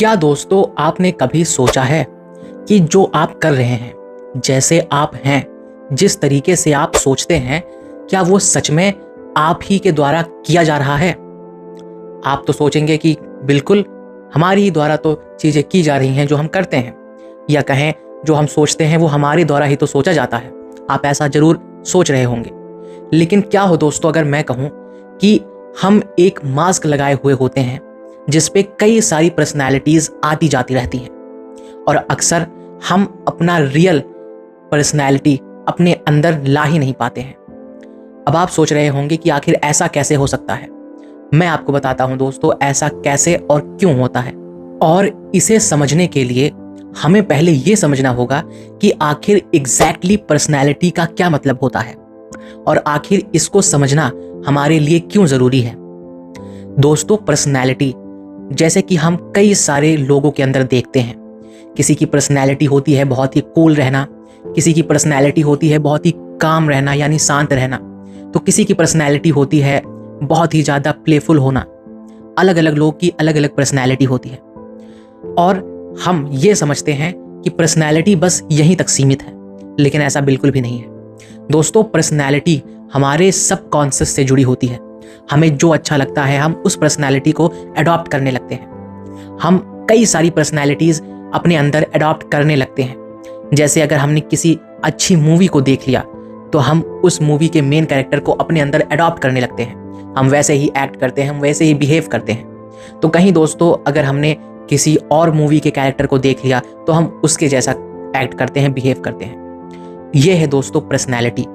क्या दोस्तों आपने कभी सोचा है कि जो आप कर रहे हैं, जैसे आप हैं, जिस तरीके से आप सोचते हैं, क्या वो सच में आप ही के द्वारा किया जा रहा है? आप तो सोचेंगे कि बिल्कुल हमारी ही द्वारा तो चीज़ें की जा रही हैं जो हम करते हैं, या कहें जो हम सोचते हैं वो हमारे द्वारा ही तो सोचा जाता है। आप ऐसा ज़रूर सोच रहे होंगे। लेकिन क्या हो दोस्तों अगर मैं कहूँ कि हम एक मास्क लगाए हुए होते हैं जिस पे कई सारी पर्सनैलिटीज़ आती जाती रहती हैं, और अक्सर हम अपना रियल पर्सनैलिटी अपने अंदर ला ही नहीं पाते हैं। अब आप सोच रहे होंगे कि आखिर ऐसा कैसे हो सकता है। मैं आपको बताता हूं दोस्तों ऐसा कैसे और क्यों होता है। और इसे समझने के लिए हमें पहले ये समझना होगा कि आखिर एग्जैक्टली पर्सनैलिटी का क्या मतलब होता है, और आखिर इसको समझना हमारे लिए क्यों ज़रूरी है। दोस्तों पर्सनैलिटी जैसे कि हम कई सारे लोगों के अंदर देखते हैं, किसी की पर्सनैलिटी होती है बहुत ही कूल रहना, किसी की पर्सनैलिटी होती है बहुत ही काम रहना यानी शांत रहना, तो किसी की पर्सनैलिटी होती है बहुत ही ज़्यादा प्लेफुल होना। अलग अलग लोग की अलग अलग पर्सनैलिटी होती है, और हम ये समझते हैं कि पर्सनैलिटी बस यहीं तक सीमित है, लेकिन ऐसा बिल्कुल भी नहीं है। दोस्तों पर्सनैलिटी हमारे सबकॉन्शियस से जुड़ी होती है। हमें जो अच्छा लगता है हम उस पर्सनैलिटी को अडॉप्ट करने लगते हैं। हम कई सारी पर्सनैलिटीज़ अपने अंदर अडॉप्ट करने लगते हैं। जैसे अगर हमने किसी अच्छी मूवी को देख लिया तो हम उस मूवी के मेन कैरेक्टर को अपने अंदर अडॉप्ट करने लगते हैं। हम वैसे ही एक्ट करते हैं, हम वैसे ही बिहेव करते हैं। तो कहीं दोस्तों अगर हमने किसी और मूवी के कैरेक्टर को देख लिया तो हम उसके जैसा एक्ट करते हैं, बिहेव करते हैं। ये है दोस्तों पर्सनैलिटी।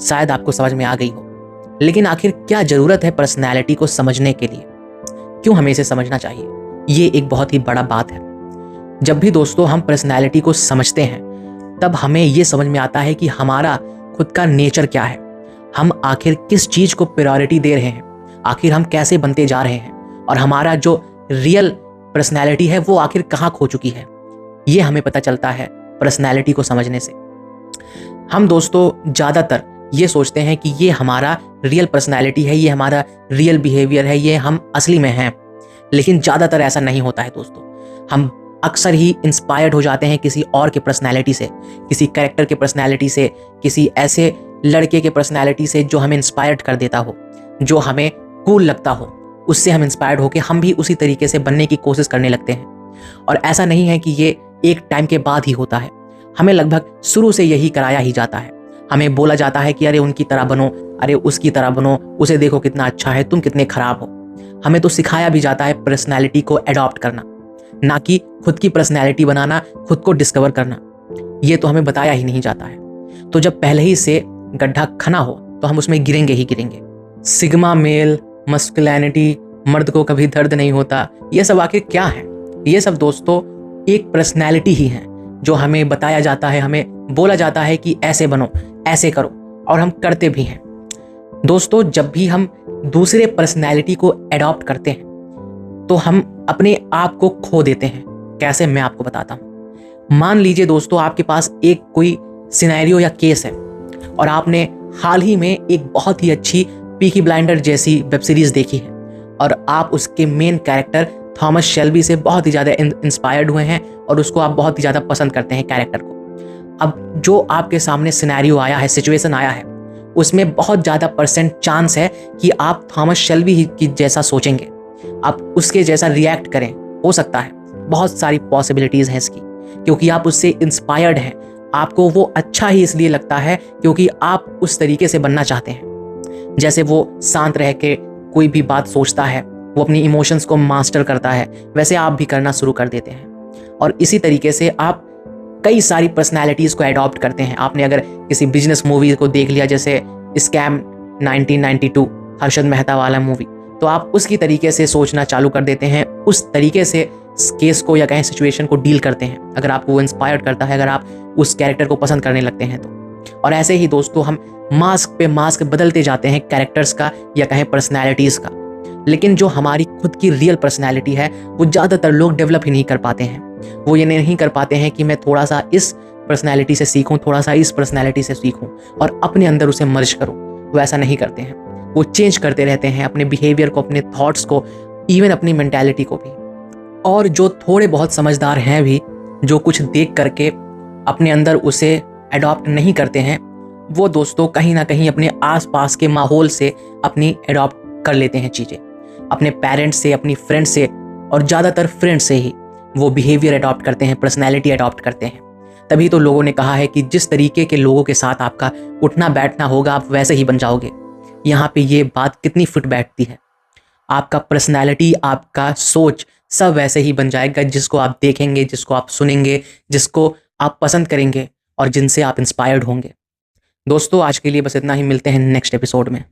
शायद आपको समझ में आ गई हो। लेकिन आखिर क्या ज़रूरत है पर्सनैलिटी को समझने के लिए? क्यों हमें इसे समझना चाहिए? ये एक बहुत ही बड़ा बात है। जब भी दोस्तों हम पर्सनैलिटी को समझते हैं तब हमें ये समझ में आता है कि हमारा खुद का नेचर क्या है, हम आखिर किस चीज़ को प्रायोरिटी दे रहे हैं, आखिर हम कैसे बनते जा रहे हैं, और हमारा जो रियल पर्सनैलिटी है वो आखिर कहाँ खो चुकी है। ये हमें पता चलता है पर्सनैलिटी को समझने से। हम दोस्तों ज़्यादातर ये सोचते हैं कि ये हमारा रियल पर्सनैलिटी है, ये हमारा रियल बिहेवियर है, ये हम असली में हैं। लेकिन ज़्यादातर ऐसा नहीं होता है दोस्तों। हम अक्सर ही इंस्पायर्ड हो जाते हैं किसी और के पर्सनैलिटी से, किसी कैरेक्टर के पर्सनैलिटी से, किसी ऐसे लड़के के पर्सनैलिटी से जो हमें इंस्पायर्ड कर देता हो, जो हमें कूल लगता हो। उससे हम इंस्पायर्ड होकर हम भी उसी तरीके से बनने की कोशिश करने लगते हैं। और ऐसा नहीं है कि ये एक टाइम के बाद ही होता है, हमें लगभग शुरू से यही कराया ही जाता है। हमें बोला जाता है कि अरे उनकी तरह बनो, अरे उसकी तरह बनो, उसे देखो कितना अच्छा है, तुम कितने खराब हो। हमें तो सिखाया भी जाता है पर्सनैलिटी को अडॉप्ट करना, ना कि खुद की पर्सनैलिटी बनाना, खुद को डिस्कवर करना। ये तो हमें बताया ही नहीं जाता है। तो जब पहले ही से गड्ढा खना हो तो हम उसमें गिरेंगे ही गिरेंगे। सिग्मा मेल, मस्कुलिनिटी, मर्द को कभी दर्द नहीं होता, ये सब आखिर क्या है? ये सब दोस्तों एक पर्सनैलिटी ही है जो हमें बताया जाता है, हमें बोला जाता है कि ऐसे बनो, ऐसे करो, और हम करते भी हैं। दोस्तों जब भी हम दूसरे पर्सनैलिटी को अडॉप्ट करते हैं तो हम अपने आप को खो देते हैं। कैसे, मैं आपको बताता हूँ। मान लीजिए दोस्तों आपके पास एक कोई सिनेरियो या केस है, और आपने हाल ही में एक बहुत ही अच्छी पीकी ब्लाइंडर जैसी वेब सीरीज देखी है, और आप उसके मेन कैरेक्टर थॉमस शेल्बी से बहुत ही ज़्यादा इंस्पायर्ड हुए हैं, और उसको आप बहुत ही ज़्यादा पसंद करते हैं कैरेक्टर को। अब जो आपके सामने सिनेरियो आया है, सिचुएशन आया है, उसमें बहुत ज़्यादा % चांस है कि आप थॉमस शेल्बी की जैसा सोचेंगे, आप उसके जैसा रिएक्ट करें। हो सकता है, बहुत सारी पॉसिबिलिटीज़ हैं इसकी, क्योंकि आप उससे इंस्पायर्ड हैं। आपको वो अच्छा ही इसलिए लगता है क्योंकि आप उस तरीके से बनना चाहते हैं। जैसे वो शांत रह के कोई भी बात सोचता है, वो अपनी इमोशंस को मास्टर करता है, वैसे आप भी करना शुरू कर देते हैं। और इसी तरीके से आप कई सारी पर्सनैलिटीज़ को अडॉप्ट करते हैं। आपने अगर किसी बिजनेस मूवी को देख लिया, जैसे स्कैम 1992, हर्षद मेहता वाला मूवी, तो आप उसकी तरीके से सोचना चालू कर देते हैं, उस तरीके से केस को या कहीं सिचुएशन को डील करते हैं, अगर आपको वो इंस्पायर्ड करता है, अगर आप उस कैरेक्टर को पसंद करने लगते हैं तो। और ऐसे ही दोस्तों हम मास्क पे मास्क बदलते जाते हैं कैरेक्टर्स का या कहें पर्सनैलिटीज़ का। लेकिन जो हमारी खुद की रियल पर्सनैलिटी है वो ज़्यादातर लोग डेवलप ही नहीं कर पाते हैं। वो ये नहीं कर पाते हैं कि मैं थोड़ा सा इस पर्सनैलिटी से सीखूं, थोड़ा सा इस पर्सनैलिटी से सीखूं और अपने अंदर उसे मर्ज करूं। वो ऐसा नहीं करते हैं, वो चेंज करते रहते हैं अपने बिहेवियर को, अपने थॉट्स को, इवन अपनी मेंटालिटी को भी। और जो थोड़े बहुत समझदार हैं भी, जो कुछ देख करके अपने अंदर उसे अडॉप्ट नहीं करते हैं, वो दोस्तों कहीं ना कहीं अपने आसपास के माहौल से अपनी अडॉप्ट कर लेते हैं चीज़ें, अपने पेरेंट्स से, अपनी फ्रेंड से, और ज़्यादातर फ्रेंड से ही वो बिहेवियर अडॉप्ट करते हैं, पर्सनैलिटी अडॉप्ट करते हैं। तभी तो लोगों ने कहा है कि जिस तरीके के लोगों के साथ आपका उठना बैठना होगा, आप वैसे ही बन जाओगे। यहाँ पे ये बात कितनी फिट बैठती है। आपका पर्सनैलिटी, आपका सोच सब वैसे ही बन जाएगा जिसको आप देखेंगे, जिसको आप सुनेंगे, जिसको आप पसंद करेंगे और जिनसे आप इंस्पायर्ड होंगे। दोस्तों आज के लिए बस इतना ही, मिलते हैं नेक्स्ट एपिसोड में।